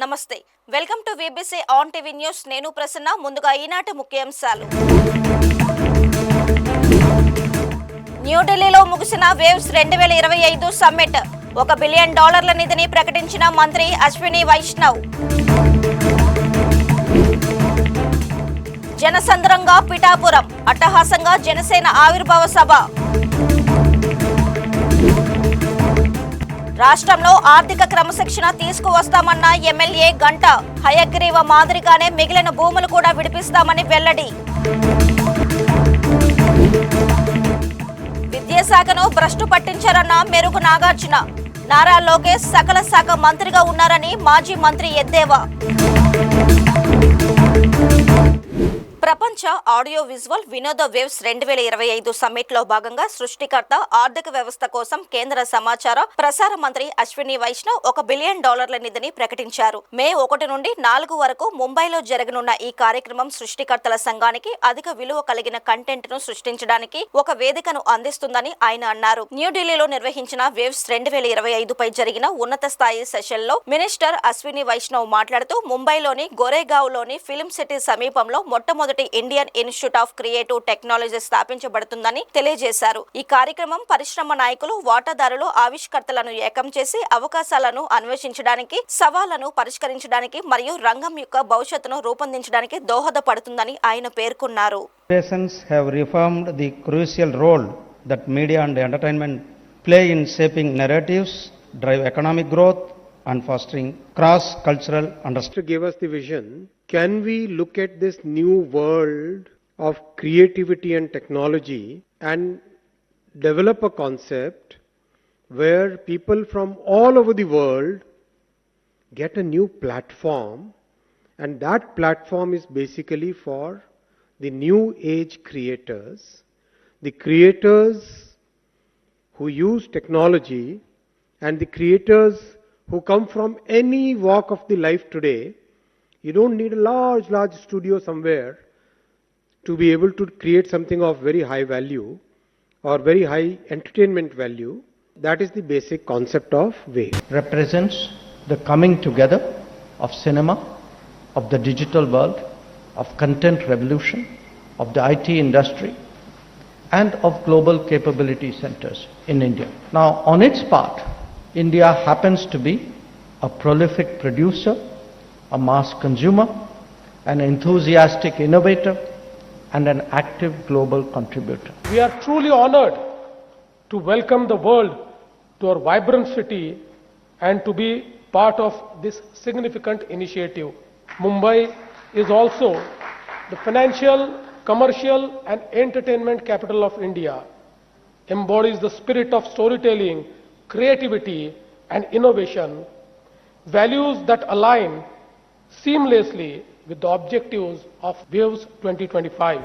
నమస్తే welcome to VBC on TV news నేను ప్రసన్న ముందుగా ఈనాటి ముఖ్యాంశాలు న్యూఢిల్లీలో ముగిసిన వేవ్స్ 2025 సమ్మిట్ $1 బిలియన్ నిధిని ప్రకటించిన మంత్రి అశ్విని వైష్ణవ్ జనసంద్రంగా పిఠాపురం అట్టహాసంగా జనసేన ఆవిర్భావ సభ రాష్ట్రంలో ఆర్థిక క్రమశిక్షణ తీసుకువస్తామన్న ఎమ్మెల్యే గంట హయగ్రీవ మాదిరిగానే మిగిలిన భూములు కూడా విడిపిస్తామని వెల్లడి విద్యాశాఖను భ్రష్టు పట్టించారన్న మెరుగు నాగార్జున నారా లోకేష్ సకల శాఖ మంత్రిగా ఉన్నారని మాజీ మంత్రి ఎద్దేవా ప్రపంచ ఆడియో విజువల్ వినోద వేవ్స్ 2025 సమ్మిట్ లో భాగంగా సృష్టికర్త ఆర్థిక వ్యవస్థ కోసం కేంద్ర సమాచార ప్రసార మంత్రి అశ్విని వైష్ణవ్ $1 బిలియన్ నిధిని ప్రకటించారు. మే 1 నుండి 4 వరకు ముంబైలో జరగనున్న ఈ కార్యక్రమం సృష్టికర్తల సంఘానికి అధిక విలువ కలిగిన కంటెంట్ ను సృష్టించడానికి ఒక వేదికను అందిస్తుందని ఆయన అన్నారు. న్యూఢిల్లీలో నిర్వహించిన వేవ్స్ 2025 పై జరిగిన ఉన్నత స్థాయి సెషన్ లో మినిస్టర్ అశ్విని వైష్ణవ్ మాట్లాడుతూ ముంబైలోని గోరేగావ్ లోని ఫిల్మ్ సిటీ సమీపంలో మొట్టమొదటి Indian Institute of Creative Technology స్థాపించబడుతుందని తెలియజేశారు. ఈ కార్యక్రమం పరిశ్రమ నాయకులు వాటాదారులు ఆవిష్కర్తలను ఏకం చేసి అవకాశాలను అన్వేషించడానికి సవాళ్లను పరిష్కరించడానికి మరియు రంగం యొక్క భవిష్యత్తును రూపొందించడానికి దోహదపడుతుందని ఆయన పేర్కొన్నారు. Nations have reaffirmed the crucial role that media and entertainment play in shaping narratives, drive economic growth and fostering cross-cultural understanding. To give us the vision, can we look at this new world of creativity and technology and develop a concept where people from all over the world get a new platform, and that platform is basically for the new age creators, the creators who use technology and the creators who come from any walk of the life today. You don't need a large studio somewhere to be able to create something of very high value or very high entertainment value. That is the basic concept of WAVE. Represents the coming together of cinema, of the digital world, of content revolution, of the IT industry, and of global capability centers in India. Now, on its part, India happens to be a prolific producer, a mass consumer, an enthusiastic innovator, and an active global contributor. We are truly honored to welcome the world to our vibrant city and to be part of this significant initiative. Mumbai is also the financial, commercial, and entertainment capital of India, embodies the spirit of storytelling, creativity, and innovation, values that align seamlessly with the objectives of WAVES 2025.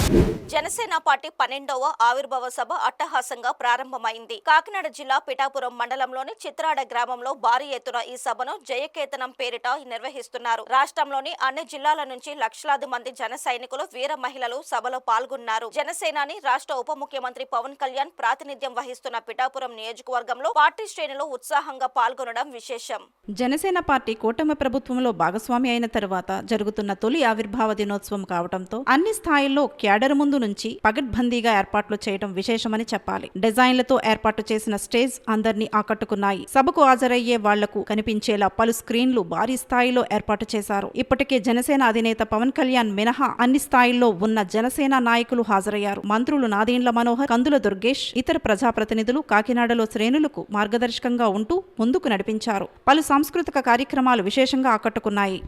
Janasena party 12వ ఆవిర్భావ సభ అట్టహాసంగా ప్రారంభమైంది. కాకినాడ జిల్లా పిఠాపురం మండలంలోని చిత్రాడ గ్రామంలో భారీ ఎత్తున ఈ సభను జయకేతనం పేరిట నిర్వహిస్తున్నారు. రాష్ట్రంలోని అన్ని జిల్లాల నుంచి లక్షలాది మంది జన సైనికులు, వీర మహిళలు సభలో పాల్గొన్నారు. జనసేనాని రాష్ట్ర ఉప ముఖ్యమంత్రి పవన్ కళ్యాణ్ ప్రాతినిధ్యం వహిస్తున్న పిఠాపురం నియోజకవర్గంలో పార్టీ శ్రేణులు ఉత్సాహంగా పాల్గొనడం విశేషం. జనసేన పార్టీ కూటమి ప్రభుత్వంలో భాగస్వామి అయిన తర్వాత జరుగుతున్న తొలి ఆవిర్భావ దినోత్సవం కావడంతో అన్ని స్థాయిల్లో క్యాడర్ ముందు నుంచి పగడ్బందీగా ఏర్పాట్లు చేయడం విశేషమని చెప్పాలి. డిజైన్లతో ఏర్పాటు చేసిన స్టేజ్ అందరినీ ఆకట్టుకున్నాయి. సభకు హాజరయ్యే వాళ్లకు కనిపించేలా పలు స్క్రీన్లు భారీ స్థాయిలో ఏర్పాటు చేశారు. ఇప్పటికే జనసేన అధినేత పవన్ కళ్యాణ్ మినహా అన్ని స్థాయిల్లో ఉన్న జనసేన నాయకులు హాజరయ్యారు. మంత్రులు నాదెండ్ల మనోహర్, కందుల దుర్గేష్, ఇతర ప్రజాప్రతినిధులు కాకినాడలో శ్రేణులకు మార్గదర్శకంగా ఉంటూ ముందుకు నడిపించారు. పలు సాంస్కృతిక కార్యక్రమాలు విశేషంగా ఆకట్టుకున్నాయి.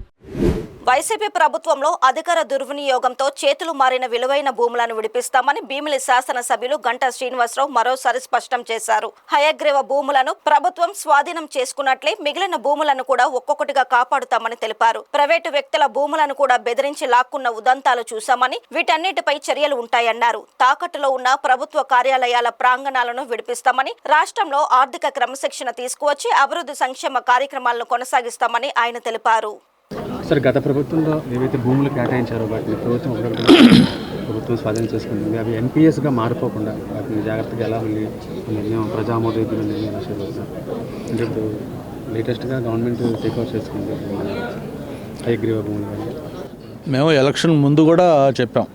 వైసీపీ ప్రభుత్వంలో అధికార దుర్వినియోగంతో చేతులు మారిన విలువైన భూములను విడిపిస్తామని భీమిలి శాసనసభ్యులు గంటా శ్రీనివాసరావు మరోసారి స్పష్టం చేశారు. హయగ్రీవ భూములను ప్రభుత్వం స్వాధీనం చేసుకున్నట్లే మిగిలిన భూములను కూడా ఒక్కొక్కటిగా కాపాడుతామని తెలిపారు. ప్రైవేటు వ్యక్తుల భూములను కూడా బెదిరించి లాక్కున్న ఉదంతాలు చూశామని, వీటన్నిటిపై చర్యలు ఉంటాయన్నారు. తాకట్టులో ఉన్న ప్రభుత్వ కార్యాలయాల ప్రాంగణాలను విడిపిస్తామని, రాష్ట్రంలో ఆర్థిక క్రమశిక్షణ తీసుకువచ్చి అభివృద్ధి సంక్షేమ కార్యక్రమాలను కొనసాగిస్తామని ఆయన తెలిపారు. సార్, గత ప్రభుత్వంలో ఏవైతే భూములు కేటాయించారో వాటిని ప్రభుత్వం స్వాధీనం చేసుకుంటుంది. అవి ఎన్పిఎస్గా మారిపోకుండా వాటిని జాగ్రత్తగా ఎలా ఉంది నిర్ణయం ప్రజామోదయుల నిర్ణయం ఎలా చేయాలి సార్? అంటే ఇప్పుడు లేటెస్ట్గా గవర్నమెంట్ టేక్ ఓవర్ చేసుకుంది. హయగ్రీవ భూములు కానీ? మేము ఎలక్షన్ ముందు కూడా చెప్పాం,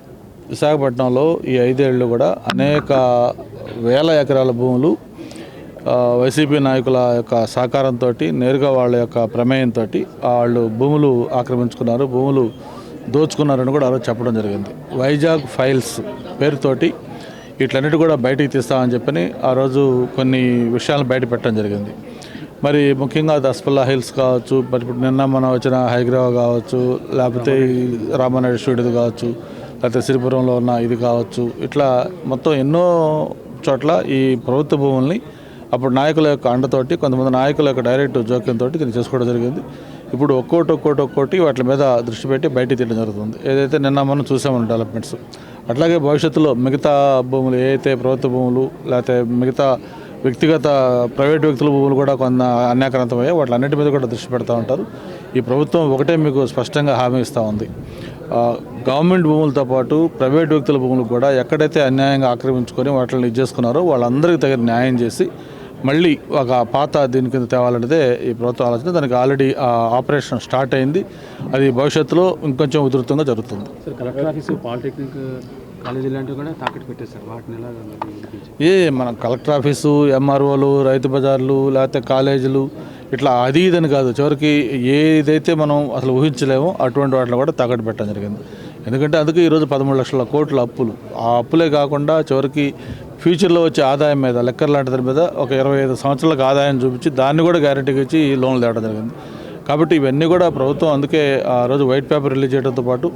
విశాఖపట్నంలో ఈ 5 ఏళ్ళు కూడా అనేక వేల ఎకరాల భూములు వైసీపీ నాయకుల యొక్క సహకారంతో, నేరుగా వాళ్ళ యొక్క ప్రమేయంతో వాళ్ళు భూములు ఆక్రమించుకున్నారు, భూములు దోచుకున్నారని కూడా ఆ రోజు చెప్పడం జరిగింది. వైజాగ్ ఫైల్స్ పేరుతోటి వీటన్నిటి కూడా బయటికి తీస్తామని చెప్పని ఆ రోజు కొన్ని విషయాలను బయట పెట్టడం జరిగింది. మరి ముఖ్యంగా దస్పల్లా హిల్స్ కావచ్చు, మరి ఇప్పుడు నిన్న మనం వచ్చిన హైగ్రావ కావచ్చు, లేకపోతే రామానాయుడు స్టూడియో కావచ్చు, లేకపోతే సిరిపురంలో ఉన్న ఇది కావచ్చు, ఇట్లా మొత్తం ఎన్నో చోట్ల ఈ ప్రభుత్వ భూముల్ని అప్పుడు నాయకుల యొక్క అండతోటి, కొంతమంది నాయకుల యొక్క డైరెక్ట్ జోక్యంతో దీన్ని చేసుకోవడం జరిగింది. ఇప్పుడు ఒక్కోటి వాటి మీద దృష్టి పెట్టి బయటికి తీయడం జరుగుతుంది. ఏదైతే నిన్న మనం చూసామని డెవలప్మెంట్స్, అట్లాగే భవిష్యత్తులో మిగతా భూములు ఏదైతే ప్రభుత్వ భూములు లేకపోతే మిగతా వ్యక్తిగత ప్రైవేట్ వ్యక్తుల భూములు కూడా కొంత అన్యాక్రాంతమయ్యాయి, వాటి మీద కూడా దృష్టి పెడతా ఉంటారు. ఈ ప్రభుత్వం ఒకటే మీకు స్పష్టంగా హామీ ఇస్తూ ఉంది, గవర్నమెంట్ భూములతో పాటు ప్రైవేట్ వ్యక్తుల భూములు కూడా ఎక్కడైతే అన్యాయంగా ఆక్రమించుకొని వాటిని ఇది చేసుకున్నారో వాళ్ళందరికీ తగిన న్యాయం చేసి మళ్ళీ ఒక పాత దీని కింద తేవాలనేదే ఈ ప్రభుత్వం ఆలోచన. దానికి ఆల్రెడీ ఆపరేషన్ స్టార్ట్ అయింది, అది భవిష్యత్తులో ఇంకొంచెం ఉధృతంగా జరుగుతుంది. Sir, collector office, polytechnic college లాంటివి కూడా తాకట్టు పెట్టేస్తారు, వాటిని ఎలా? మన కలెక్టర్ ఆఫీసు, ఎంఆర్ఓలు, రైతు బజార్లు, లేకపోతే కాలేజీలు, ఇట్లా అది ఇదని కాదు, చివరికి ఏదైతే మనం అసలు ఊహించలేమో అటువంటి వాటిని కూడా తాకట్టు పెట్టడం జరిగింది. ఎందుకంటే అందుకే ఈరోజు 13 లక్షల కోట్ల అప్పులు, ఆ అప్పులే కాకుండా చివరికి ఫ్యూచర్లో వచ్చే ఆదాయం మీద, లెక్కర్ లాంటి దాని మీద ఒక 25 సంవత్సరాలకు ఆదాయం చూపించి దాన్ని కూడా గ్యారెంటీకి ఇచ్చి ఈ లోన్లు తేవడం జరిగింది. కాబట్టి ఇవన్నీ కూడా ప్రభుత్వం అందుకే ఆ రోజు వైట్ పేపర్ రిలీజ్ చేయడంతో పాటు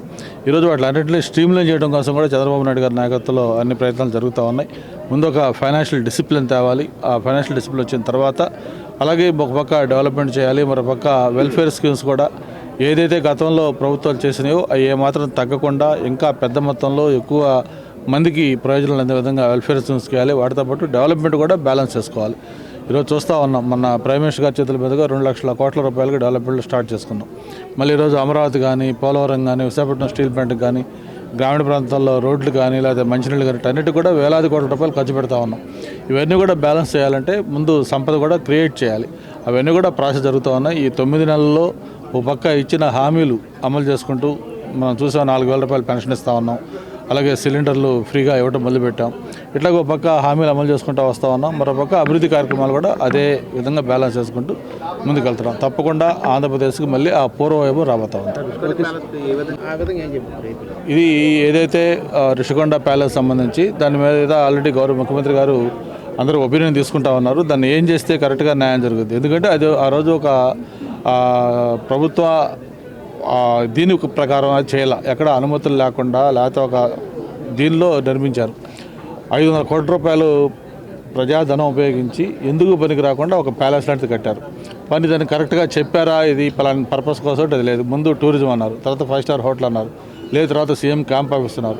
ఈరోజు వాటిలన్నింటినీ స్ట్రీమ్లైన్ చేయడం కోసం కూడా చంద్రబాబు నాయుడు గారి నాయకత్వంలో అన్ని ప్రయత్నాలు జరుగుతూ ఉన్నాయి. ముందు ఒక ఫైనాన్షియల్ డిసిప్లిన్ తేవాలి, ఆ ఫైనాన్షియల్ డిసిప్లిన్ వచ్చిన తర్వాత అలాగే ఒక పక్క డెవలప్మెంట్ చేయాలి, మరో పక్క వెల్ఫేర్ స్కీమ్స్ కూడా ఏదైతే గతంలో ప్రభుత్వాలు చేసినాయో అవి ఏమాత్రం తగ్గకుండా ఇంకా పెద్ద మొత్తంలో ఎక్కువ మందికి ప్రయోజనాలు అందే విధంగా వెల్ఫేర్ స్కీమ్స్ చేయాలి. వాటితో పాటు డెవలప్మెంట్ కూడా బ్యాలెన్స్ చేసుకోవాలి. ఈరోజు చూస్తూ ఉన్నాం, మన ప్రైమ్ మినిస్టర్ గారి చేతుల మీదుగా 2 లక్షల కోట్ల రూపాయలకి డెవలప్మెంట్ స్టార్ట్ చేసుకున్నాం. మళ్ళీ ఈరోజు అమరావతి కానీ, పోలవరం కానీ, విశాఖపట్నం స్టీల్ ప్లాంట్కి కానీ, గ్రామీణ ప్రాంతాల్లో రోడ్లు కానీ, లేదా మంచినీళ్ళు కానీ, అన్నిటి కూడా వేలాది కోట్ల రూపాయలు ఖర్చు పెడతా ఉన్నాం. ఇవన్నీ కూడా బ్యాలెన్స్ చేయాలంటే ముందు సంపద కూడా క్రియేట్ చేయాలి. అవన్నీ కూడా ప్రాసెస్ జరుగుతూ ఉన్నాయి. ఈ 9 నెలల్లో ఒక పక్క ఇచ్చిన హామీలు అమలు చేసుకుంటూ మనం చూసాం, 4,000 రూపాయలు పెన్షన్ ఇస్తూ ఉన్నాం, అలాగే సిలిండర్లు ఫ్రీగా ఇవ్వడం మొదలుపెట్టాం. ఇట్లా ఒక పక్క హామీలు అమలు చేసుకుంటూ వస్తూ ఉన్నాం, మరో పక్క అభివృద్ధి కార్యక్రమాలు కూడా అదే విధంగా బ్యాలెన్స్ చేసుకుంటూ ముందుకెళ్తున్నాం. తప్పకుండా ఆంధ్రప్రదేశ్కి మళ్ళీ ఆ పూర్వవైభవం రాబోతా ఉంది. ఇది ఏదైతే రిషికొండ ప్యాలెస్ సంబంధించి దాని మీద ఆల్రెడీ గౌరవ ముఖ్యమంత్రి గారు అందరూ ఒపీనియన్ తీసుకుంటా ఉన్నారు. దాన్ని ఏం చేస్తే కరెక్ట్గా న్యాయం జరుగుతుంది, ఎందుకంటే అది ఆ రోజు ఒక ప్రభుత్వ దీని ప్రకారం అది చేయాల, ఎక్కడ అనుమతులు లేకుండా, లేకపోతే ఒక దీనిలో నిర్మించారు. 500 కోట్ల రూపాయలు ప్రజాధనం ఉపయోగించి ఎందుకు పనికి రాకుండా ఒక ప్యాలెస్ లాంటిది కట్టారు. పని దాన్ని కరెక్ట్గా చెప్పారా, ఇది పలానా పర్పస్ కోసం అది లేదు. ముందు టూరిజం అన్నారు, తర్వాత 5 స్టార్ హోటల్ అన్నారు, లేదు తర్వాత సీఎం క్యాంప్ ఆఫీస్తున్నారు.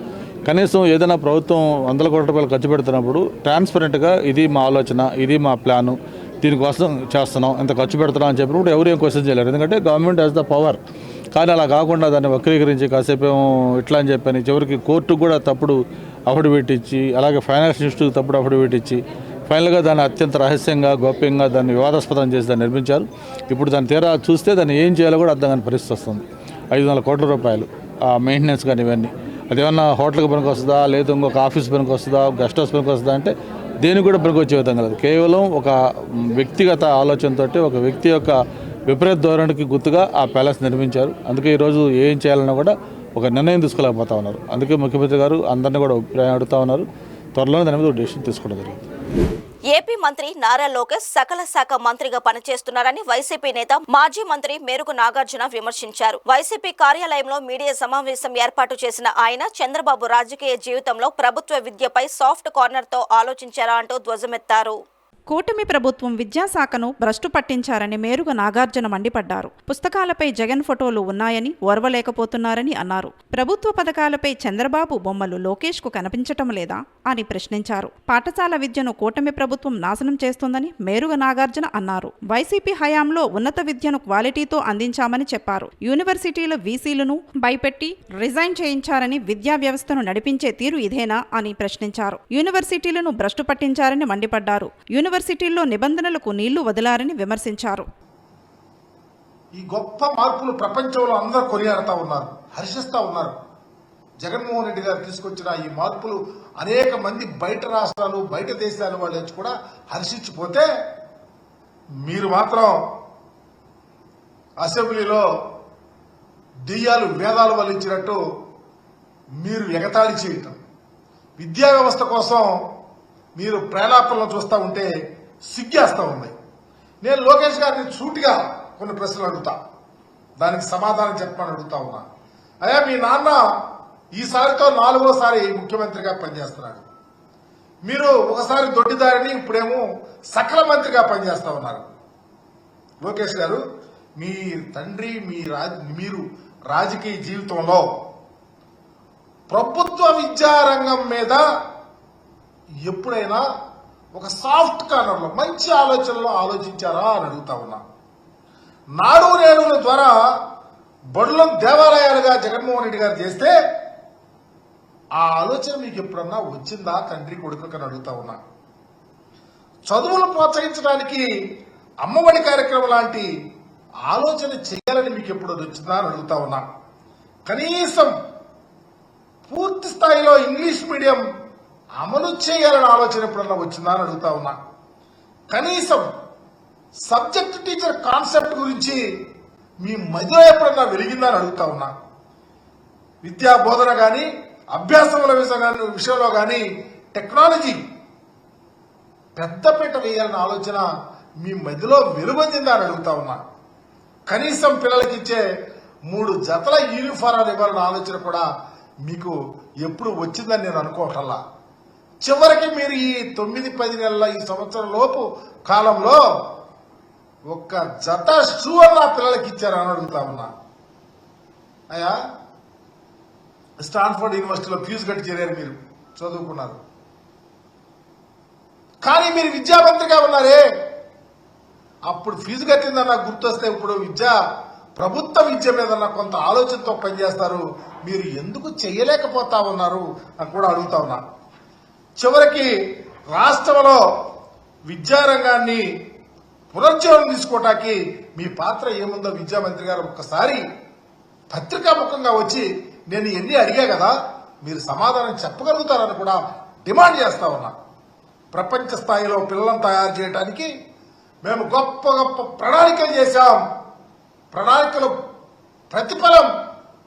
కనీసం ఏదైనా ప్రభుత్వం 100 కోట్ల రూపాయలు ఖర్చు పెడుతున్నప్పుడు ట్రాన్స్పరెంట్గా ఇది మా ఆలోచన, ఇది మా ప్లాను, దీనికోసం చేస్తున్నాం, ఇంత ఖర్చు పెడుతున్నాం అని చెప్పినప్పుడు ఎవరు ఏం క్వశ్చన్ చేయలేరు, ఎందుకంటే గవర్నమెంట్ హ్యాస్ ద పవర్. కానీ అలా కాకుండా దాన్ని వక్రీకరించి కాసేపు ఇట్లా అని చెప్పని చివరికి కోర్టుకు కూడా తప్పుడు అఫిడవిట్ ఇచ్చి, అలాగే ఫైనాన్స్ ఇన్స్టిట్యూట్ తప్పుడు అఫిడవిట్ ఇచ్చి ఫైనల్గా దాన్ని అత్యంత రహస్యంగా, గోప్యంగా దాన్ని వివాదాస్పదం చేసి దాన్ని నిర్మించారు. ఇప్పుడు దాన్ని తీరా చూస్తే దాన్ని ఏం చేయాలో కూడా అర్థం కాని పరిస్థితి వస్తుంది. 500 కోట్ల రూపాయలు ఆ మెయింటెనెన్స్ కానీ ఇవన్నీ, అదేమన్నా హోటల్కి పనికి వస్తుందా, లేదు ఇంకొక ఆఫీస్ పనికి వస్తుందా, గెస్ట్ హౌస్ పనికి వస్తుందా అంటే దేనికి కూడా పనికి వచ్చే విధంగా లేదు. కేవలం ఒక వ్యక్తిగత ఆలోచనతో, ఒక వ్యక్తి యొక్క విపరీత ధోరణికి గుర్తుగా ఆ ప్యాలెస్ నిర్మించారు. అందుకే ఈరోజు ఏం చేయాలన్నా కూడా ఒక నిర్ణయం తీసుకోలేకపోతా ఉన్నారు. అందుకే ముఖ్యమంత్రి గారు అందరినీ కూడా అభిప్రాయం అడుగుతూ ఉన్నారు. త్వరలోనే దాని మీద ఒక డెసిషన్ తీసుకోవడం జరిగింది. ఏపీ మంత్రి నారా లోకేష్ సకల శాఖ మంత్రిగా పనిచేస్తున్నారని వైసీపీ నేత మాజీ మంత్రి మేరుగు నాగార్జున విమర్శించారు. వైసీపీ కార్యాలయంలో మీడియా సమావేశం ఏర్పాటు చేసిన ఆయన చంద్రబాబు రాజకీయ జీవితంలో ప్రభుత్వ విద్యపై సాఫ్ట్ కార్నర్ తో ఆలోచించారా అంటూ ధ్వజమెత్తారు. కూటమి ప్రభుత్వం విద్యాశాఖను భ్రష్టు పట్టించారని మేరుగ నాగార్జున మండిపడ్డారు. పుస్తకాలపై జగన్ ఫోటోలు ఉన్నాయని ఓర్వలేకపోతున్నారని అన్నారు. ప్రభుత్వ పథకాలపై చంద్రబాబు బొమ్మలు లోకేష్ కు కనిపించటం లేదా అని ప్రశ్నించారు. పాఠశాల విద్యను కూటమి ప్రభుత్వం నాశనం చేస్తోందని మేరుగ నాగార్జున అన్నారు. వైసీపీ హయాంలో ఉన్నత విద్యను క్వాలిటీతో అందించామని చెప్పారు. యూనివర్సిటీల వీసీలను భయపెట్టి రిజైన్ చేయించారని విద్యా వ్యవస్థను నడిపించే తీరు ఇదేనా అని ప్రశ్నించారు. యూనివర్సిటీలను భ్రష్టు పట్టించారని మండిపడ్డారు. యూనివర్సిటీల్లో నిబంధనలకు నీళ్లు వదిలారని విమర్శించారు. ఈ గొప్ప మార్పులు ప్రపంచంలో అందరూ కొనియాడుతూ ఉన్నారు, హర్షిస్తూ ఉన్నారు. జగన్మోహన్ రెడ్డి గారు తీసుకొచ్చిన ఈ మార్పులు అనేక మంది బయట రాష్ట్రాలు, బయట దేశాల వాళ్ళు వచ్చి కూడా హర్షించిపోతే, మీరు మాత్రం అసెంబ్లీలో దెయ్యాలు వేదాలు వల్లించినట్టు మీరు ఎగతాళి చేయటం, విద్యా వ్యవస్థ కోసం మీరు ప్రేలాపనలు చూస్తూ ఉంటే సిగ్గేస్తూ ఉంది. నేను లోకేష్ గారిని సూటిగా కొన్ని ప్రశ్నలు అడుగుతా, దానికి సమాధానం చెప్పమని అడుగుతా ఉన్నా. అయ్యా, మీ నాన్న ఈసారితో 4వసారి ముఖ్యమంత్రిగా పనిచేస్తున్నాడు. మీరు ఒకసారి దొడ్డిదారిని, ఇప్పుడేమో సకల మంత్రిగా పనిచేస్తా ఉన్నారు. లోకేష్ గారు, మీ తండ్రి మీరు రాజకీయ జీవితంలో ప్రభుత్వ విద్యారంగం మీద ఎప్పుడైనా ఒక సాఫ్ట్ కార్నర్లో మంచి ఆలోచనలో ఆలోచించారా అని అడుగుతా ఉన్నా. నాడు నేడుల ద్వారా బడులను దేవాలయాలుగా జగన్మోహన్ రెడ్డి గారు చేస్తే ఆ ఆలోచన మీకు ఎప్పుడన్నా వచ్చిందా తండ్రి కొడుకుని అడుగుతా ఉన్నా. చదువులు ప్రోత్సహించడానికి అమ్మఒడి కార్యక్రమం లాంటి ఆలోచన చేయాలని మీకు ఎప్పుడు వచ్చిందా అని అడుగుతా ఉన్నా. కనీసం పూర్తి స్థాయిలో ఇంగ్లీష్ మీడియం అమలు చేయాలని ఆలోచన ఎప్పుడన్నా వచ్చిందా అని అడుగుతా ఉన్నా. కనీసం సబ్జెక్ట్ టీచర్ కాన్సెప్ట్ గురించి మీ మధ్యలో ఎప్పుడన్నా వెలిగిందా అని అడుగుతా ఉన్నా. విద్యా బోధన కానీ, అభ్యాసముల విషయంలో కానీ టెక్నాలజీ పెద్దపీట వేయాలన్న ఆలోచన మీ మధ్యలో వెలువొందిందా అని అడుగుతా ఉన్నా. కనీసం పిల్లలకి ఇచ్చే 3 జతల యూనిఫారాలు ఇవ్వాలన్న ఆలోచన కూడా మీకు ఎప్పుడు వచ్చిందని నేను అనుకోవటల్లా. చివరికి మీరు ఈ 9-10 నెలల ఈ సంవత్సరం లోపు కాలంలో ఒక్క జత షూ అన్న పిల్లలకి ఇచ్చారని అడుగుతా ఉన్నా. అయ్యా, స్టాన్ఫోర్డ్ యూనివర్సిటీలో ఫీజు కట్టి చేరారు, మీరు చదువుకున్నారు, కానీ మీరు విద్యామంత్రిగా ఉన్నారే, అప్పుడు ఫీజు కట్టిందన్న గుర్తొస్తే ఇప్పుడు ప్రభుత్వ విద్య మీద కొంత ఆలోచనతో పనిచేస్తారు. మీరు ఎందుకు చేయలేకపోతా ఉన్నారు అని కూడా అడుగుతా ఉన్నా. చివరికి రాష్ట్రంలో విద్యారంగాన్ని పునరుజ్జీవనం తీసుకోవటానికి మీ పాత్ర ఏముందో విద్యామంత్రి గారు ఒక్కసారి పత్రికాముఖంగా వచ్చి నేను ఎన్ని అడిగా కదా, మీరు సమాధానం చెప్పగలుగుతారని కూడా డిమాండ్ చేస్తా ఉన్నా. ప్రపంచ స్థాయిలో పిల్లలను తయారు చేయడానికి మేము గొప్ప గొప్ప ప్రణాళికలు చేశాం. ప్రణాళికలు ప్రతిఫలం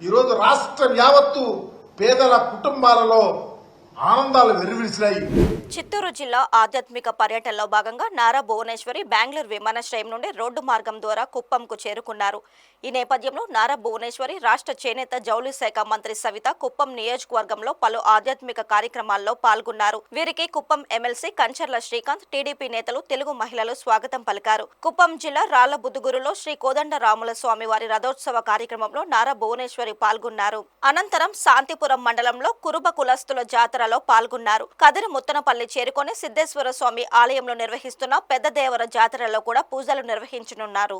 ఈరోజు రాష్ట్రం యావత్తు పేదల కుటుంబాలలో ఆనందాలు వెర్రివిడిసినాయి. చిత్తూరు జిల్లా ఆధ్యాత్మిక పర్యటనలో భాగంగా నారా భువనేశ్వరి బెంగళూరు విమానాశ్రయం నుండి రోడ్డు మార్గం ద్వారా కుప్పంకు చేరుకున్నారు. ఈ నేపథ్యంలో నారా భువనేశ్వరి రాష్ట్ర చేనేత జౌళి శాఖ మంత్రి సవిత కుప్పం నియోజకవర్గంలో పలు ఆధ్యాత్మిక కార్యక్రమాల్లో పాల్గొన్నారు. వీరికి కుప్పం ఎమ్మెల్సీ కంచర్ల శ్రీకాంత్, టీడీపీ నేతలు, తెలుగు మహిళలు స్వాగతం పలికారు. కుప్పం జిల్లా రాళ్లబుద్దుగురులో శ్రీ కోదండరాముల స్వామి వారి రథోత్సవ కార్యక్రమంలో నారా భువనేశ్వరి పాల్గొన్నారు. అనంతరం శాంతిపురం మండలంలో కురుబ కులస్తుల జాతరలో పాల్గొన్నారు. కదిరి ముత్తనపల్లి చేరుకొని సిద్ధేశ్వర స్వామి ఆలయంలో నిర్వహిస్తున్న పెద్ద దేవర జాతరలో కూడా పూజలు నిర్వహించనున్నారు.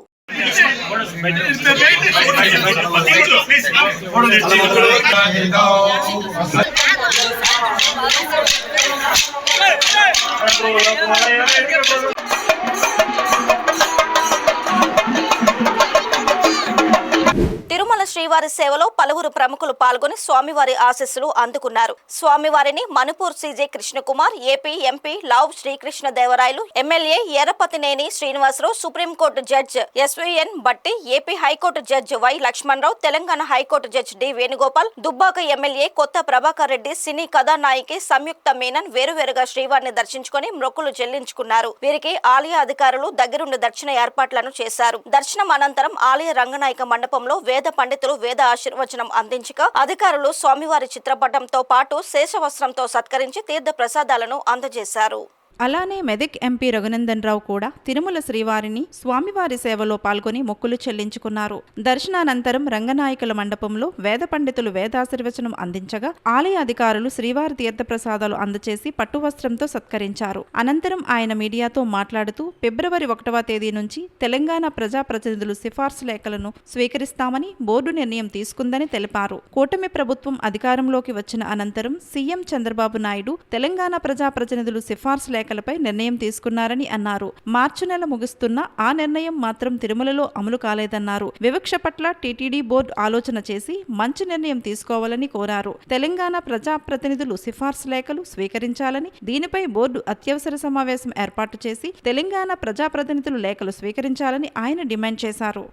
తిరుమల శ్రీవారి సేవలో పలువురు ప్రముఖులు పాల్గొని స్వామివారి ఆశీస్సులు అందుకున్నారు. స్వామివారిని Manipur CJ Krishnakumar, AP MP Lavu Srikrishnadevarayalu, MLA Yarapathineni Srinivasarao, Supreme Court judge SVN Bhatti, AP High Court judge Y Lakshmanarao, Telangana High Court judge D Venugopal, Dubbaka MLA Kotha Prabhakar Reddy, సినీ కథానాయికి సంయుక్త మీనన్ వేరువేరుగా శ్రీవారిని దర్శించుకుని మొక్కులు చెల్లించుకున్నారు. వీరికి ఆలయ అధికారులు దగ్గరుండి దర్శన ఏర్పాట్లను చేశారు. దర్శనం అనంతరం ఆలయ రంగనాయక మండపంలో వేద పండితులు వేద ఆశీర్వచనం అందించగా అధికారులు స్వామివారి చిత్రపటంతో పాటు శేషవస్త్రంతో సత్కరించి తీర్థ ప్రసాదాలను అందజేశారు. అలానే మెదక్ ఎంపీ రఘునందన్ రావు కూడా తిరుమల శ్రీవారిని స్వామివారి సేవలో పాల్గొని మొక్కులు చెల్లించుకున్నారు. దర్శనానంతరం రంగనాయకుల మండపంలో వేద పండితులు వేదాశీర్వచనం అందించగా ఆలయ అధికారులు శ్రీవారి తీర్థ ప్రసాదాలు అందచేసి పట్టువస్త్రంతో సత్కరించారు. అనంతరం ఆయన మీడియాతో మాట్లాడుతూ ఫిబ్రవరి 1వ తేదీ నుంచి తెలంగాణ ప్రజాప్రతినిధులు సిఫార్సు లేఖలను స్వీకరిస్తామని బోర్డు నిర్ణయం తీసుకుందని తెలిపారు. కూటమి ప్రభుత్వం అధికారంలోకి వచ్చిన అనంతరం సీఎం చంద్రబాబు నాయుడు తెలంగాణ ప్రజాప్రతినిధులు సిఫార్సు లేఖ లేఖలపై నిర్ణయం తీసుకున్నారని అన్నారు. మార్చి నెల ముగుస్తున్న ఆ నిర్ణయం మాత్రం తిరుమలలో అమలు కాలేదన్నారు. వివక్ష పట్ల టీటీడీ బోర్డు ఆలోచన చేసి మంచి నిర్ణయం తీసుకోవాలని కోరారు. తెలంగాణ ప్రజాప్రతినిధులు సిఫార్సు లేఖలు స్వీకరించాలని, దీనిపై బోర్డు అత్యవసర సమావేశం ఏర్పాటు చేసి తెలంగాణ ప్రజాప్రతినిధులు లేఖలు స్వీకరించాలని ఆయన డిమాండ్ చేశారు.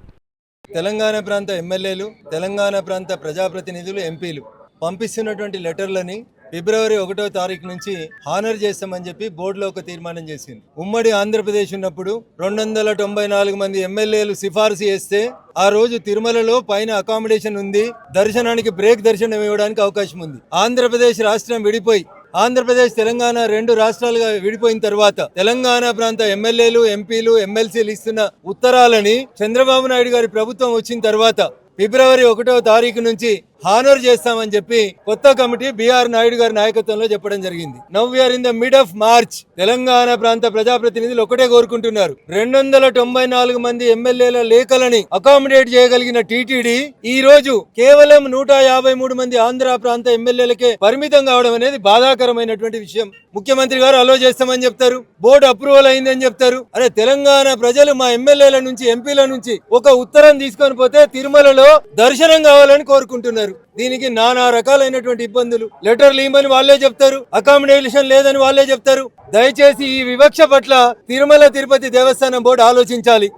తెలంగాణ ప్రాంత ఎమ్మెల్యేలు, తెలంగాణ ప్రాంత ప్రజాప్రతినిధులు, ఎంపీలు పంపిస్తున్నటువంటి లెటర్లని ఫిబ్రవరి 1వ తారీఖు నుంచి హానర్ చేస్తామని చెప్పి బోర్డులో ఒక తీర్మానం చేసింది. ఉమ్మడి ఆంధ్రప్రదేశ్ ఉన్నప్పుడు 294 మంది ఎమ్మెల్యేలు సిఫార్సు చేస్తే ఆ రోజు తిరుమలలో పైన అకామిడేషన్ ఉంది, దర్శనానికి బ్రేక్ దర్శనం ఇవ్వడానికి అవకాశం ఉంది. ఆంధ్రప్రదేశ్ రాష్ట్రం విడిపోయి ఆంధ్రప్రదేశ్ తెలంగాణ 2 రాష్ట్రాలుగా విడిపోయిన తర్వాత తెలంగాణ ప్రాంత ఎమ్మెల్యేలు, ఎంపీలు, ఎమ్మెల్సీలు ఇస్తున్న ఉత్తరాలని చంద్రబాబు నాయుడు గారి ప్రభుత్వం వచ్చిన తర్వాత ఫిబ్రవరి 1వ తారీఖు నుంచి హానర్ చేస్తామని చెప్పి కొత్త కమిటీ బిఆర్ నాయుడు గారి నాయకత్వంలో చెప్పడం జరిగింది. Now we are in the mid of March. Telangana ప్రాంత ప్రజాప్రతినిధులు ఒకటే కోరుకుంటున్నారు, 294 మంది ఎమ్మెల్యేల లేఖలని అకామిడేట్ చేయగలిగిన టీటీడీ ఈ రోజు కేవలం 153 మంది ఆంధ్ర ప్రాంత ఎమ్మెల్యేలకే పరిమితం కావడం అనేది బాధాకరమైనటువంటి విషయం. ముఖ్యమంత్రి గారు అలో చేస్తామని చెప్తారు, బోర్డు అప్రూవల్ అయిందని చెప్తారు. అరే తెలంగాణ ప్రజలు మా ఎమ్మెల్యేల నుంచి, ఎంపీల నుంచి ఒక ఉత్తరం తీసుకొని పోతే తిరుమలలో దర్శనం కావాలని కోరుకుంటున్నారు. దీనికి నానా రకాలైనటువంటి ఇబ్బందులు. లెటర్లు ఇవ్వమని వాళ్ళే చెప్తారు, అకామిడేషన్ లేదని వాళ్ళే చెప్తారు. దయచేసి ఈ వివక్ష పట్ల తిరుమల తిరుపతి దేవస్థానం బోర్డు ఆలోచించాలి.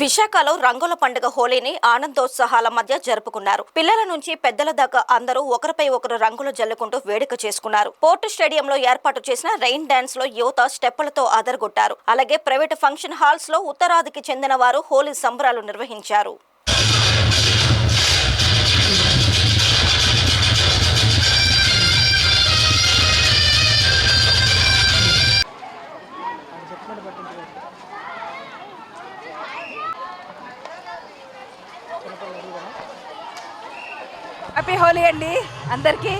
విశాఖలో రంగుల పండుగ హోలీని ఆనందోత్సాహాల మధ్య జరుపుకున్నారు. పిల్లల నుంచి పెద్దల దాకా అందరూ ఒకరిపై ఒకరు రంగులు జల్లుకుంటూ వేడుక చేసుకున్నారు. పోర్టు స్టేడియంలో ఏర్పాటు చేసిన రెయిన్ డాన్స్ లో యువత స్టెప్పులతో అదరగొట్టారు. అలాగే ప్రైవేటు ఫంక్షన్ హాల్స్ లో ఉత్తరాదికి చెందిన వారు హోలీ సంబరాలు నిర్వహించారు. హ్యాపీ హోలీ అండి అందరికీ.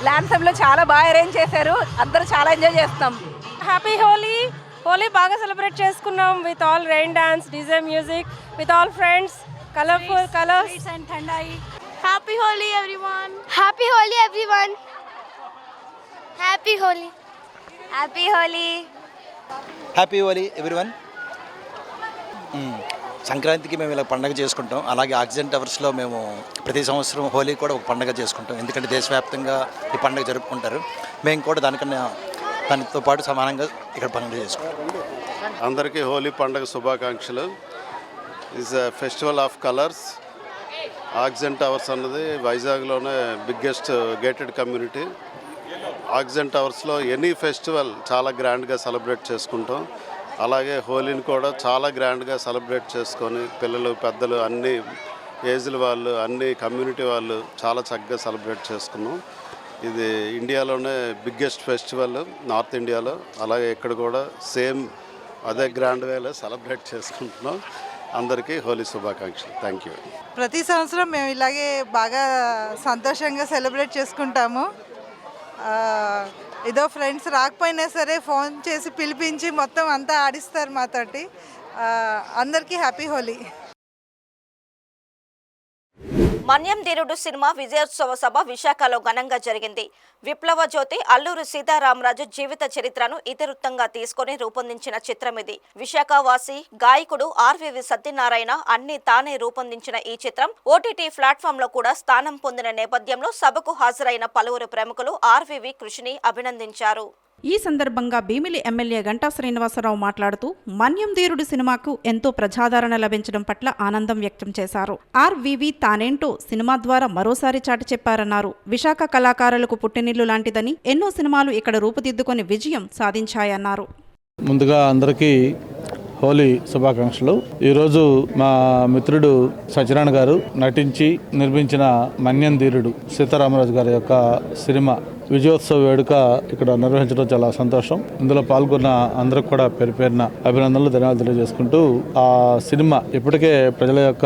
ల్యాండ్సమ్లో చాలా బాగా అరేంజ్ చేశారు, అందరూ చాలా ఎంజాయ్ చేస్తున్నాం. హ్యాపీ హోలీ. హోలీ బాగా సెలబ్రేట్ చేసుకున్నాం with all rain dance, DJ music, with all friends, colourful colours and thandai. Happy Holi everyone. Happy Holi everyone. Happy Holi. Happy Holi. Happy Holi everyone. సంక్రాంతికి మేము ఇలా పండుగ చేసుకుంటాం. అలాగే ఆక్సిజన్ టవర్స్లో మేము ప్రతి సంవత్సరం హోలీ కూడా ఒక పండుగ చేసుకుంటాం. ఎందుకంటే దేశవ్యాప్తంగా ఈ పండుగ జరుపుకుంటారు. మేము కూడా దానితో పాటు సమానంగా ఇక్కడ పండుగ చేసుకుంటాం. అందరికీ హోలీ పండుగ శుభాకాంక్షలు. Is a festival of colours. Oxygen Towers అన్నది వైజాగ్లోనే బిగ్గెస్ట్ గేటెడ్ కమ్యూనిటీ. ఆక్సిజన్ టవర్స్లో ఎనీ ఫెస్టివల్ చాలా గ్రాండ్గా సెలబ్రేట్ చేసుకుంటాం. అలాగే హోలీని కూడా చాలా గ్రాండ్గా సెలబ్రేట్ చేసుకొని పిల్లలు, పెద్దలు, అన్ని ఏజ్ల వాళ్ళు, అన్ని కమ్యూనిటీ వాళ్ళు చాలా చక్కగా సెలబ్రేట్ చేసుకున్నాం. ఇది ఇండియాలోనే బిగ్గెస్ట్ ఫెస్టివల్ నార్త్ ఇండియాలో. అలాగే ఇక్కడ కూడా సేమ్ అదే గ్రాండ్ వేలో సెలబ్రేట్ చేసుకుంటున్నాం. అందరికీ హోలీ శుభాకాంక్షలు. Thank you. ప్రతి సంవత్సరం మేము ఇలాగే బాగా సంతోషంగా సెలబ్రేట్ చేసుకుంటాము. ఏదో ఫ్రెండ్స్ రాకపోయినా సరే ఫోన్ చేసి పిలిపించి మొత్తం అంతా ఆడిస్తారు మాతోటి. అందరికీ హ్యాపీ హోలీ. మన్యం ధీరుడు సినిమా విజయోత్సవ సభ విశాఖలో ఘనంగా జరిగింది. విప్లవ జ్యోతి అల్లూరి సీతారామరాజు జీవిత చరిత్రను ఇతివృత్తంగా తీసుకుని రూపొందించిన చిత్రం ఇది. విశాఖ వాసి గాయకుడు ఆర్వీవి సత్యనారాయణ అన్ని తానే రూపొందించిన ఈ చిత్రం ఓటీటీ ప్లాట్ఫామ్ లో కూడా స్థానం పొందిన నేపథ్యంలో సభకు హాజరైన పలువురు ప్రముఖులు ఆర్వీవి కృషిని అభినందించారు. ఈ సందర్భంగా భీమిలి ఎమ్మెల్యే గంటా శ్రీనివాసరావు మాట్లాడుతూ మన్యం ధీరుడు సినిమాకు ఎంతో ప్రజాదరణ లభించడం పట్ల ఆనందం వ్యక్తం చేశారు. ఆర్వీవి తానేంటో సినిమా ద్వారా మరోసారి చాటి చెప్పారన్నారు. విశాఖ కళాకారులకు పుట్టినిల్లు లాంటిదని ఎన్నో సినిమాలు ఇక్కడ రూపుదిద్దుకొని విజయం సాధించాయన్నారు. ముందుగా అందరికీ హోలీ శుభాకాంక్షలు. ఈరోజు మా మిత్రుడు సత్యనారాయణ గారు నటించి నిర్మించిన మన్యం ధీరుడు సీతారామరాజు గారి యొక్క సినిమా విజయోత్సవ వేడుక ఇక్కడ నిర్వహించడం చాలా సంతోషం. ఇందులో పాల్గొన్న అందరికి కూడా పేరు పేరున అభినందనలు, ధన్యవాదాలు తెలియజేసుకుంటూ ఆ సినిమా ఇప్పటికే ప్రజల యొక్క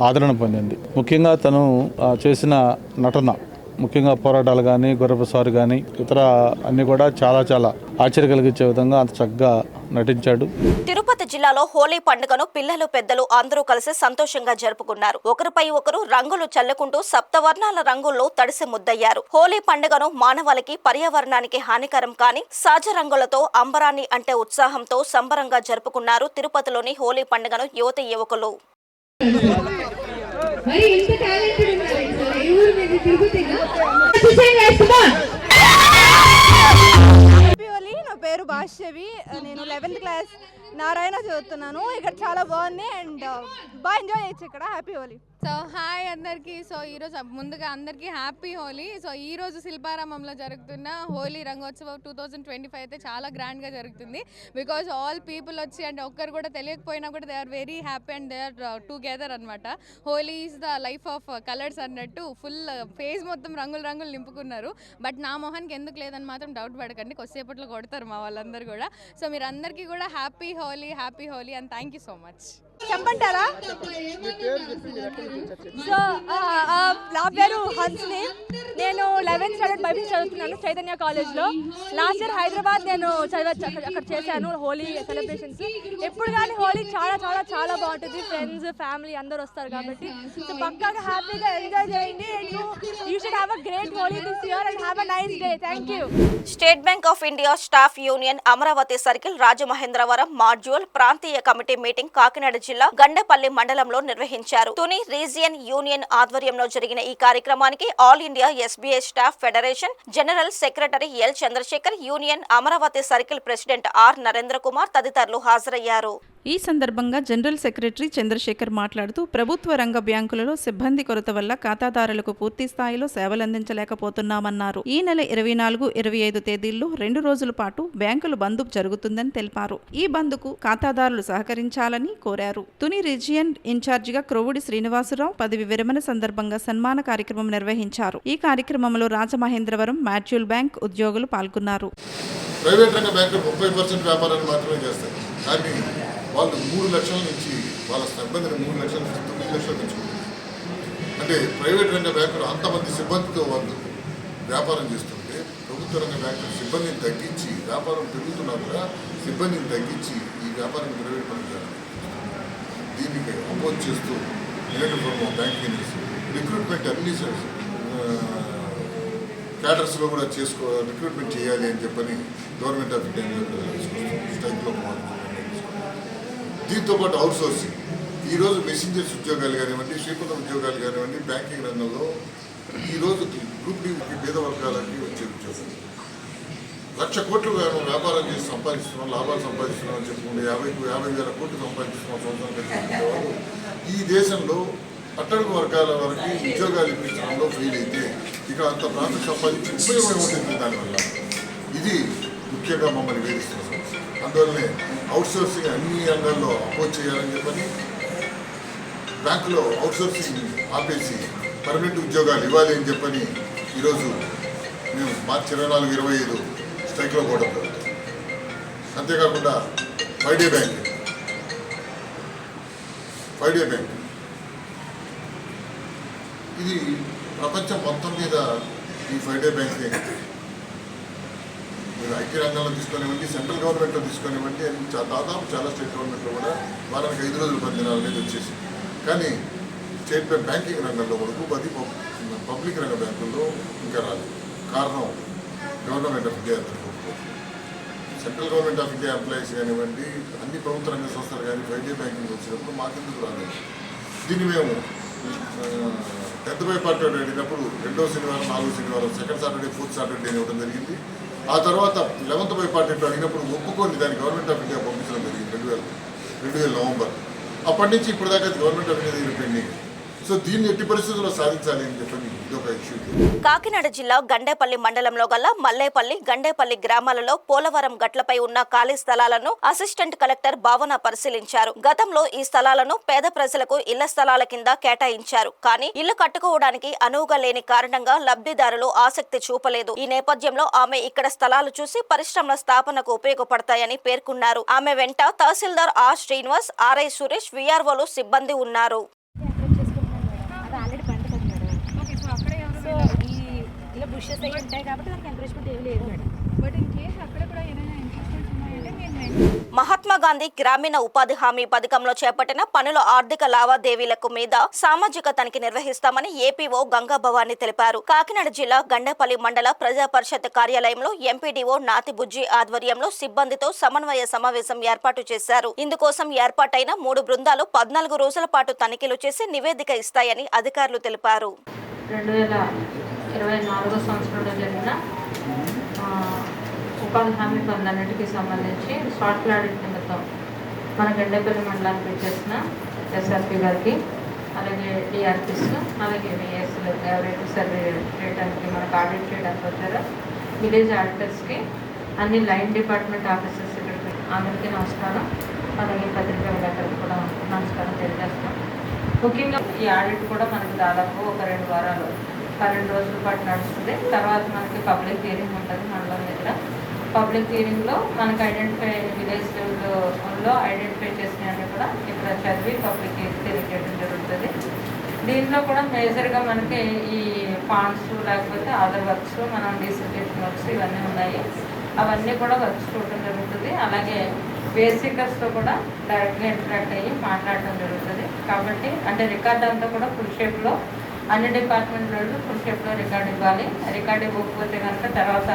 ఆదరణ పొందింది. ముఖ్యంగా తను చేసిన నటన ముఖ్యంగా పోరాటాలు కానీ గుర్రపు సారు కానీ ఇతర అన్ని కూడా చాలా చాలా ఆశ్చర్య కలిగించే విధంగా అంత చక్కగా నటించాడు. తిరుపతి జిల్లాలో హోలీ పండుగను పిల్లలు పెద్దలు అందరూ కలిసి సంతోషంగా జరుపుకున్నారు. ఒకరిపై ఒకరు రంగులు చల్లుకుంటూ సప్తవర్ణాల రంగుల్లో తడిసి ముద్దయ్యారు. హోలీ పండుగను మానవాళికి పర్యావరణానికి హానికరం కాని సహజ రంగులతో అంబరాన్ని అంటే ఉత్సాహంతో సంబరంగా జరుపుకున్నారు తిరుపతిలోని హోలీ పండుగను యువత యువకులు. నా పేరు భాష్యవి, నేను 11th క్లాస్ నారాయణ చదువుతున్నాను. ఇక్కడ చాలా బాగుంది అండ్ బాగా ఎంజాయ్ చేయొచ్చు ఇక్కడ. హ్యాపీ హోలీ. సో హాయ్ అందరికీ. సో ఈరోజు ముందుగా అందరికీ హ్యాపీ హోలీ. సో ఈరోజు శిల్పారామంలో జరుగుతున్న హోలీ రంగోత్సవం 2025 అయితే చాలా గ్రాండ్గా జరుగుతుంది. బికాజ్ ఆల్ పీపుల్ వచ్చి అంటే ఒక్కరు కూడా తెలియకపోయినా కూడా they are very happy and they are together అనమాట. Holi is the life of colours అన్నట్టు ఫుల్ ఫేస్ మొత్తం రంగులు రంగులు నింపుకున్నారు. బట్ నా మొహానికి ఎందుకు లేదని మాత్రం డౌట్ పడకండి, కొద్దిసేపట్లో కొడతారు మా వాళ్ళందరూ కూడా. సో మీరు అందరికీ కూడా happy Holi and thank you so much. చెప్పంటారా? సో నా పేరు హన్స్ని, నేను 11th స్టాండర్డ్ బైబిల్ చదువుతున్నాను చైతన్య కాలేజ్లో. లాస్ట్ ఇయర్ హైదరాబాద్ నేను చదవచ్చు, అక్కడ చేశాను హోలీ సెలబ్రేషన్స్. ఎప్పుడు కానీ హోలీ చాలా చాలా చాలా బాగుంటుంది. ఫ్రెండ్స్ ఫ్యామిలీ అందరూ వస్తారు కాబట్టి సో పక్కాగా హ్యాపీగా ఎంజాయ్ చేయండి. You should have a great Holi this year and have a nice day. Thank you. State Bank of India staff union Amaravati circle Rajamahendravaram module ప్రాంతీయ కమిటీ మీటింగ్ కాకినాడ జిల్లా గండేపల్లి మండలంలో నిర్వహించారు. తుని రీజియన్ యూనియన్ ఆధ్వర్యంలో జరిగిన ఈ కార్యక్రమానికి all India SBI staff federation general secretary L Chandrashekar, union Amaravati circle president R Narendra Kumar తదితరులు హాజరయ్యారు. ఈ సందర్భంగా జనరల్ సెక్రటరీ చంద్రశేఖర్ మాట్లాడుతూ ప్రభుత్వ రంగ బ్యాంకులలో సిబ్బంది కొరత వల్ల ఖాతాదారులకు పూర్తి స్థాయిలో సేవలందించలేకపోతున్నామన్నారు. ఈ నెల 24, 25 తేదీల్లో 2 రోజుల పాటు బ్యాంకులు బంద్ జరుగుతుందని తెలిపారు. ఈ బంద్కు ఖాతాదారులు సహకరించాలని కోరారు. తుని రీజియన్ ఇన్ఛార్జిగా క్రొవుడి శ్రీనివాసరావు పదవి విరమణ సందర్భంగా సన్మాన కార్యక్రమం నిర్వహించారు. ఈ కార్యక్రమంలో రాజమహేంద్రవరం మాడ్యూల్ బ్యాంక్ ఉద్యోగులు పాల్గొన్నారు. ప్రైవేట్ రంగ బ్యాంకులు 30% వ్యాపారాన్ని మాత్రమే చేస్తాయి, కానీ వాళ్ళు 3 లక్షల నుంచి వాళ్ళ సిబ్బందిని 3 లక్షల నుంచి 9 లక్షలు పెంచుకుంటారు. అంటే ప్రైవేట్ రంగ బ్యాంకులు అంతమంది సిబ్బందితో వాళ్ళు వ్యాపారం చేస్తుంటే ప్రభుత్వ రంగ బ్యాంకులు సిబ్బందిని తగ్గించి వ్యాపారం పెరుగుతున్నా కూడా సిబ్బందిని తగ్గించి ఈ వ్యాపారాన్ని ప్రైవేట్ పని చేయాలి. దీనికి అపోజ్ చేస్తూ United forum of banking industry recruitment అన్ని క్యాడర్స్లో కూడా రిక్రూట్మెంట్ చేయాలి అని చెప్పని గవర్నమెంట్ ఆఫ్ ఇండియా స్ట్రైక్లో దీంతోపాటు అవుట్ సోర్సింగ్. ఈరోజు మెసెంజర్స్ ఉద్యోగాలు కానివ్వండి, శ్రీపద ఉద్యోగాలు కానివ్వండి, బ్యాంకింగ్ రంగంలో ఈరోజు గ్రూప్ డి పేద వర్గాలకి వచ్చే ఉద్యోగాలు 1,00,000 కోట్లు వ్యాపారం చేసి సంపాదిస్తున్నాం, లాభాలు సంపాదిస్తున్నాం అని చెప్పుకుంటే 50,000 కోట్లు సంపాదిస్తున్నాం సంవత్సరాలు. ఈ దేశంలో అట్టడుగు వర్గాల వరకు ఉద్యోగాలు ఇప్పించడంలో ఫెయిల్ అయితే ఇక అంత ప్రాంతం సంపాదించి ఉపయోగం ఉంటుంది దానివల్ల. ఇది ముఖ్యంగా మమ్మల్ని వేధిస్తున్న సమస్య. అందువల్లనే అవుట్సోర్సింగ్ అన్ని రంగాల్లో అపోజ్ చేయాలని చెప్పని బ్యాంకులో అవుట్సోర్సింగ్ ఆపేసి పర్మనెంట్ ఉద్యోగాలు ఇవ్వాలి అని చెప్పని ఈరోజు మేము మార్చి 24, 25 స్ట్రైక్లో కూడా జరుగుతుంది. అంతేకాకుండా 5 డే బ్యాంక్ ఇది ప్రపంచం మొత్తం మీద ఈ 5 డే బ్యాంకింగ్ మీరు ఐటీ రంగంలో తీసుకునివ్వండి, సెంట్రల్ గవర్నమెంట్లో తీసుకునివ్వండి, దాదాపు చాలా స్టేట్ గవర్నమెంట్లో కూడా వారానికి 5 రోజులు 10 దినాలు అనేది వచ్చేసింది. కానీ స్టేట్ బ్యాంకింగ్ రంగంలో వరకు 10 పబ్లిక్ రంగ బ్యాంకుల్లో ఇంకా రాలేదు. కారణం government of India central government of India employees కానివ్వండి, అన్ని ప్రభుత్వ రంగ సంస్థలు కానీ 5 డే బ్యాంకింగ్ వచ్చినప్పుడు మాకెందుకు రాలేదు. దీన్ని మేము 10th బైపార్టీ అడిగినప్పుడు 2వ శనివారం, 4వ శనివారం, సెకండ్ సాటర్డే, 4th సాటర్డే ఇవ్వడం జరిగింది. ఆ తర్వాత 11th బైపార్టీ అడిగినప్పుడు ఒప్పుకొని దాన్ని గవర్నమెంట్ ఆఫ్ ఇండియా పంపించడం జరిగింది 2000 నవంబర్. అప్పటి నుంచి ఇప్పుడు దాకా గవర్నమెంట్ ఆఫ్ ఇండియా దగ్గర పెండింగ్. సో దీన్ని ఎట్టి పరిస్థితుల్లో సాధించాలి అని చెప్పని ఇదొక ఇష్యూ. కాకినాడ జిల్లా గండేపల్లి మండలంలో గల మల్లేపల్లి, గండేపల్లి గ్రామాలలో పోలవరం గట్లపై ఉన్న ఖాళీ స్థలాలను అసిస్టెంట్ కలెక్టర్ భావన పరిశీలించారు. గతంలో ఈ స్థలాలను పేద ప్రజలకు ఇళ్ల స్థలాల కింద కేటాయించారు. కానీ ఇల్లు కట్టుకోవడానికి అనువుగా లేని కారణంగా లబ్ధిదారులు ఆసక్తి చూపలేదు. ఈ నేపథ్యంలో ఆమె ఇక్కడ స్థలాలు చూసి పరిశ్రమల స్థాపనకు ఉపయోగపడతాయని పేర్కొన్నారు. ఆమె వెంట తహసీల్దార్ ఆర్ శ్రీనివాస్, ఆర్ఐ సురేష్, విఆర్ఓలు సిబ్బంది ఉన్నారు. బుషెస్ అవి ఉంటాయి కాబట్టి దానికి ఎంకరేజ్మెంట్ ఏమి లేదు మేడం. బట్ ఇన్ కేస్ అక్కడ కూడా ఏమైనా ఎంకరేజ్మెంట్స్ ఉన్నాయంటే మేము మహాత్మా గాంధీ గ్రామీణ ఉపాధి హామీ పథకంలో చేపట్టిన పనుల ఆర్థిక లావాదేవీలకు మీద సామాజిక తనిఖీ నిర్వహిస్తామని ఏపీఓ గంగా భవాని తెలిపారు. కాకినాడ జిల్లా గండేపల్లి మండల ప్రజా పరిషత్ కార్యాలయంలో ఎంపీడీఓ నాతిబుజ్జి ఆధ్వర్యంలో సిబ్బందితో సమన్వయ సమావేశం ఏర్పాటు చేశారు. ఇందుకోసం ఏర్పాటైన 3 బృందాలు 14 రోజుల పాటు తనిఖీలు చేసి నివేదిక ఇస్తాయని అధికారులు తెలిపారు. 2024 సంవత్సరంలో జరిగిన ఉపాధి హామీ పనులన్నిటికీ సంబంధించి షార్ట్ ఆడిట్ నిమిత్తం మన గండేపల్లి మండలానికి వచ్చేసిన ఎస్ఆర్పి గారికి, అలాగే డిఆర్పిస్, అలాగే విఎస్లు యావరేజ్ సర్వే చేయడానికి మనకు ఆడిట్ చేయడానికి వచ్చారు. విలేజ్ ఆడిటర్స్కి, అన్ని లైన్ డిపార్ట్మెంట్ ఆఫీసర్స్ అందరికీ నమస్కారం. అలాగే పత్రికా విలేకరులకు కూడా నమస్కారం తెలియజేస్తాం. ముఖ్యంగా ఈ ఆడిట్ కూడా మనకు దాదాపు ఒక 2 వారాలు 12 రోజుల పాటు నడుస్తుంది. తర్వాత మనకి పబ్లిక్ హియరింగ్ ఉంటుంది మండలం దగ్గర. పబ్లిక్ హియరింగ్లో మనకు ఐడెంటిఫై విలేజ్ లెవెల్లో ఐడెంటిఫై చేసినవన్నీ కూడా ఇక్కడ చదివి పబ్లిక్ తెలియజేయడం జరుగుతుంది. దీంట్లో కూడా మేజర్గా మనకి ఈ ఫాండ్స్ లేకపోతే అదర్ వర్క్స్, మనం డీసెంట్రేషన్ వర్క్స్ ఇవన్నీ ఉన్నాయి. అవన్నీ కూడా వర్క్స్ చూడటం జరుగుతుంది. అలాగే బేసికర్స్తో కూడా డైరెక్ట్గా ఇంటరాక్ట్ అయ్యి మాట్లాడటం జరుగుతుంది. కాబట్టి అంటే రికార్డ్ అంతా కూడా ఫుల్ షేప్లో అన్ని డిపార్ట్మెంట్లో ఫుల్ షేప్లో రికార్డ్ ఇవ్వాలి. రికార్డ్ ఇవ్వకపోతే కనుక తర్వాత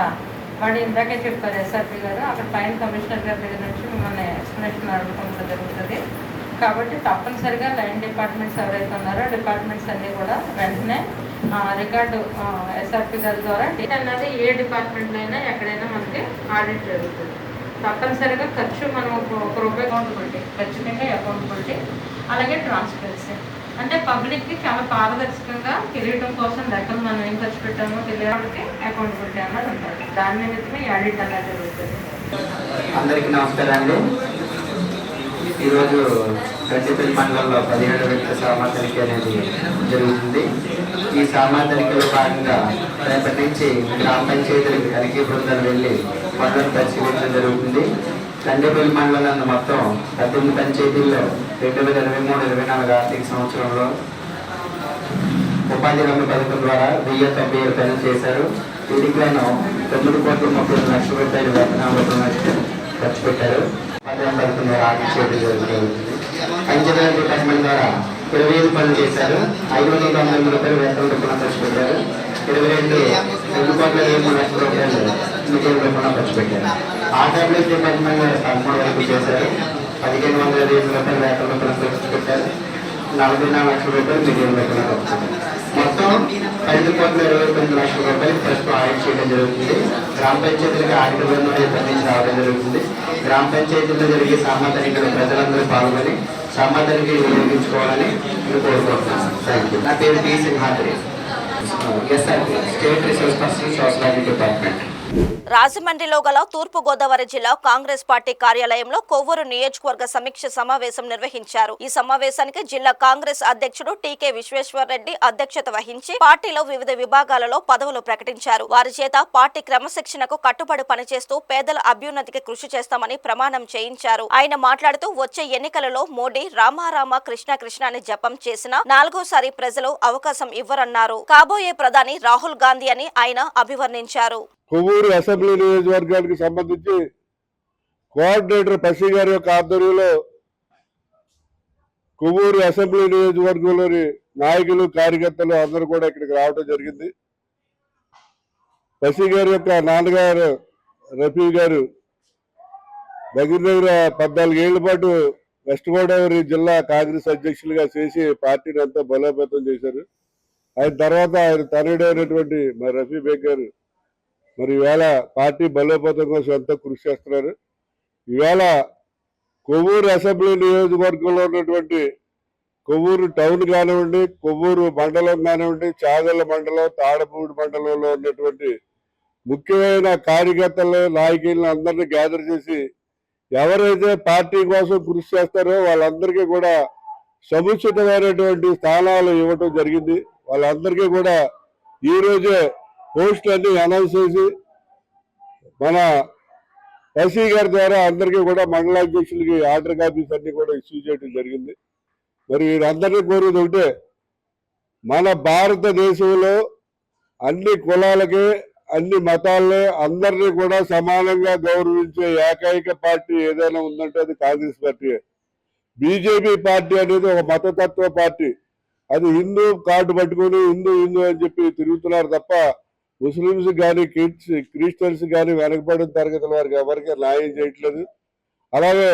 వాడు ఇందాకే చెప్పారు ఎస్ఆర్పి గారు, అక్కడ పైన కమిషనర్ గారి దగ్గర నుంచి మిమ్మల్ని ఎక్స్ప్లెనేషన్ అడగడం జరుగుతుంది. కాబట్టి తప్పనిసరిగా లైన్ డిపార్ట్మెంట్స్ ఎవరైతే ఉన్నారో డిపార్ట్మెంట్స్ అన్నీ కూడా వెంటనే రికార్డు ఎస్ఆర్పి గారి ద్వారా అన్నది ఏ డిపార్ట్మెంట్లో అయినా ఎక్కడైనా మనకి ఆడిట్ జరుగుతుంది. తప్పనిసరిగా ఖర్చు మనం ఒక రూపాయి అకౌంటబిలిటీ, ఖచ్చితంగా అకౌంటబిలిటీ, అలాగే ట్రాన్స్పరెన్సీ. అంటే పబ్లిక్కి చాలా పారదర్శకంగా తెలియడం కోసం లెక్కలు మనం ఏం ఖర్చు పెట్టామో తెలియడానికి అకౌంటబిలిటీ అన్నది ఉంటుంది. దాని నిమిత్తమే ఈ ఆడిట్ అన్నది జరుగుతుంది. అందరికీ నమస్కారం అండి. ఈరోజు గండేపల్లి మండలంలో 17వ వ్యక్తి సామాజిక తనిఖీ అనేది జరుగుతుంది. ఈ సామాజిక తనిఖీలో భాగంగా రేపటి నుంచి గ్రామ పంచాయతీలకు తనిఖీ బృందాలు వెళ్ళి పనులను పరిశీలించడం జరుగుతుంది. గండేపల్లి మండలంలో మొత్తం 18 పంచాయతీల్లో 2023-24 ఆర్థిక సంవత్సరంలో ఉపాధి హామీ పథకం ద్వారా 1097 పనులు చేశారు. వీటికి గాను 9,35 రూపాయలు వేతనాలు ఖర్చు పెట్టారు. పథకం ద్వారా ఆర్థిక చేయడం జరుగుతుంది. పంచాయతీ డిపార్ట్మెంట్ ద్వారా 25 పనులు చేశారు. 593 రూపాయలు వేతనం ఖర్చు పెట్టారు. 2,2,23 లక్షల రూపాయలు నిధులు ఖర్చు పెట్టారు. ఆర్డబ్ల్యూఎస్ డిపార్ట్మెంట్ 13 వరకు చేశారు. 1,520 రూపాయలు వేతనం ఖర్చు పెట్టారు. 44 లక్షల రూపాయలు నిధులు ఖర్చు పెట్టారు. మొత్తం 5,29 లక్షల రూపాయలు ప్రస్తుతం ఆడిట్ చేయడం జరుగుతుంది. గ్రామ పంచాయతీలకు ఆడిట్ బృందం నుంచి రావడం జరుగుతుంది. గ్రామ పంచాయతీలో జరిగే సామాజిక తనిఖీలో ప్రజలందరూ పాల్గొని సామాజిక తనిఖీలు వినియోగించుకోవాలని నేను కోరుకుంటున్నాను. Thank you. నా పేరు T Simhadri, SRP state resource person social department. రాజమండ్రిలో గల తూర్పుగోదావరి జిల్లా కాంగ్రెస్ పార్టీ కార్యాలయంలో కొవ్వూరు నియోజకవర్గ సమీక్ష సమావేశం నిర్వహించారు. ఈ సమావేశానికి జిల్లా కాంగ్రెస్ అధ్యక్షుడు టీకే విశ్వేశ్వరరెడ్డి అధ్యక్షత వహించి పార్టీలో వివిధ విభాగాలలో పదవులు ప్రకటించారు. వారి చేత పార్టీ క్రమశిక్షణకు కట్టుబడి పనిచేస్తూ పేదల అభ్యున్నతికి కృషి చేస్తామని ప్రమాణం చేయించారు. ఆయన మాట్లాడుతూ వచ్చే ఎన్నికలలో మోడీ రామారామ కృష్ణ కృష్ణ అని జపం చేసిన 4వసారి ప్రజలు అవకాశం ఇవ్వరన్నారు. కాబోయే ప్రధాని రాహుల్ గాంధీ అని ఆయన అభివర్ణించారు. కొవ్వూరు అసెంబ్లీ నియోజకవర్గానికి సంబంధించి కోఆర్డినేటర్ పసి గారి యొక్క ఆధ్వర్యంలో కొవ్వూరు అసెంబ్లీ నియోజకవర్గంలోని నాయకులు కార్యకర్తలు అందరూ కూడా ఇక్కడికి రావడం జరిగింది. పసి గారి యొక్క నాన్నగారు రఫీ గారు దగ్గర 14 ఏళ్ల పాటు వెస్ట్ గోదావరి జిల్లా కాంగ్రెస్ అధ్యక్షులుగా చేసి పార్టీని అంతా బలోపేతం చేశారు. ఆయన తర్వాత ఆయన తనయుడైనటువంటి మరి రఫీ బేగ్ గారు మరి ఈవేళ పార్టీ బలోపేతం కోసం ఎంతో కృషి చేస్తున్నారు. ఈవేళ కొవ్వూరు అసెంబ్లీ నియోజకవర్గంలో ఉన్నటువంటి కొవ్వూరు టౌన్ కానివ్వండి, కొవ్వూరు మండలం కానివ్వండి, చాగళ్ళ మండలం, తాడపూడి మండలంలో ఉన్నటువంటి ముఖ్యమైన కార్యకర్తలు నాయకులను అందరినీ గ్యాదర్ చేసి ఎవరైతే పార్టీ కోసం కృషి చేస్తారో వాళ్ళందరికీ కూడా సముచితమైనటువంటి స్థానాలు ఇవ్వటం జరిగింది. వాళ్ళందరికీ కూడా ఈ రోజే పోస్టులన్నీ అనౌన్స్ చేసి మన ఎస్సీ గారి ద్వారా అందరికీ కూడా మండలాధ్యక్షులకి ఆర్డర్ కాపీస్ అన్ని కూడా ఇష్యూ చేయడం జరిగింది. మరి వీరందరినీ కోరేది ఒకటే, మన భారతదేశంలో అన్ని కులాలకి అన్ని మతాలని అందరినీ కూడా సమానంగా గౌరవించే ఏకైక పార్టీ ఏదైనా ఉందంటే అది కాంగ్రెస్ పార్టీ. బీజేపీ పార్టీ అనేది ఒక మతతత్వ పార్టీ. అది హిందూ కార్డు పట్టుకొని హిందూ హిందూ అని చెప్పి తిరుగుతున్నారు తప్ప ముస్లిమ్స్ కానీ క్రిస్టియన్స్ కానీ వెనకబడిన తరగతుల వారికి ఎవరికి న్యాయం చేయట్లేదు. అలాగే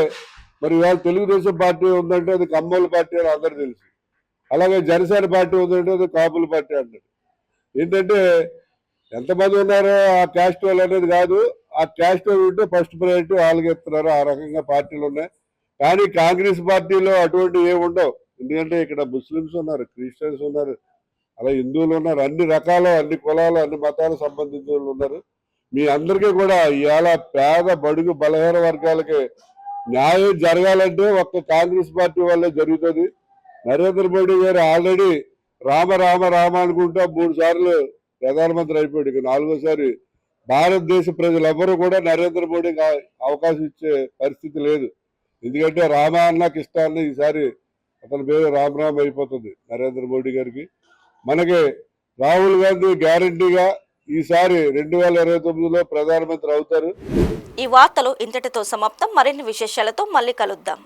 మరి ఇవాళ తెలుగుదేశం పార్టీ ఉందంటే అది కమ్మోల పార్టీ అని అందరూ తెలుసు. అలాగే జనసేన పార్టీ ఉందంటే అది కాపుల పార్టీ అంటారు. ఏంటంటే ఎంతమంది ఉన్నారో ఆ క్యాస్ట్ వాళ్ళు అనేది కాదు, ఆ క్యాస్ట్ ఉంటే ఫస్ట్ ప్రయారిటీ వాళ్ళకి ఇస్తున్నారు. ఆ రకంగా పార్టీలు ఉన్నాయి. కానీ కాంగ్రెస్ పార్టీలో అటువంటి ఏమి ఉండవు. ఎందుకంటే ఇక్కడ ముస్లిమ్స్ ఉన్నారు, క్రిస్టియన్స్ ఉన్నారు, అలా హిందువులు ఉన్నారు, అన్ని రకాల అన్ని కులాలు అన్ని మతాలకు సంబంధించిన ఉన్నారు. మీ అందరికీ కూడా ఇవాళ పేద బడుగు బలహీన వర్గాలకి న్యాయం జరగాలంటే ఒక్క కాంగ్రెస్ పార్టీ వల్లే జరుగుతుంది. నరేంద్ర మోడీ గారు ఆల్రెడీ రామ రామ రామ అనుకుంటా 3 సార్లు ప్రధానమంత్రి అయిపోయాడు. ఇక 4వసారి భారతదేశ ప్రజలు ఎవరు కూడా నరేంద్ర మోడీకి అవకాశం ఇచ్చే పరిస్థితి లేదు. ఎందుకంటే రామ అన్న కృష్ణ ఈసారి అతని పేరు రామ్ అయిపోతుంది నరేంద్ర మోడీ గారికి. మనకి రాహుల్ గాంధీ గ్యారంటీగా ఈసారి 2029లో ప్రధానమంత్రి అవుతారు. ఈ వార్తలు ఇంతటితో సమాప్తం. మరిన్ని విశేషాలతో మళ్ళీ కలుద్దాం.